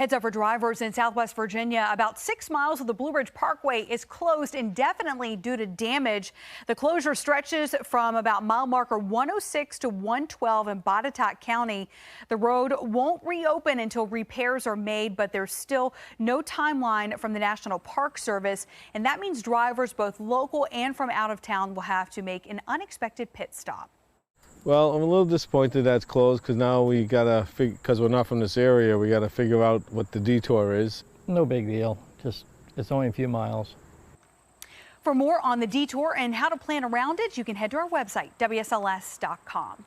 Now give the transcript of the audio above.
Heads up for drivers in Southwest Virginia. About 6 miles of the Blue Ridge Parkway is closed indefinitely due to damage. The closure stretches from about mile marker 106 to 112 in Botetourt County. The road won't reopen until repairs are made, but there's still no timeline from the National Park Service. And that means drivers, both local and from out of town, will have to make an unexpected pit stop. Well, I'm a little disappointed that it's closed because now we gotta because we're not from this area, we gotta figure out what the detour is. No big deal. Just it's only a few miles. For more on the detour and how to plan around it, you can head to our website, WSLS.com.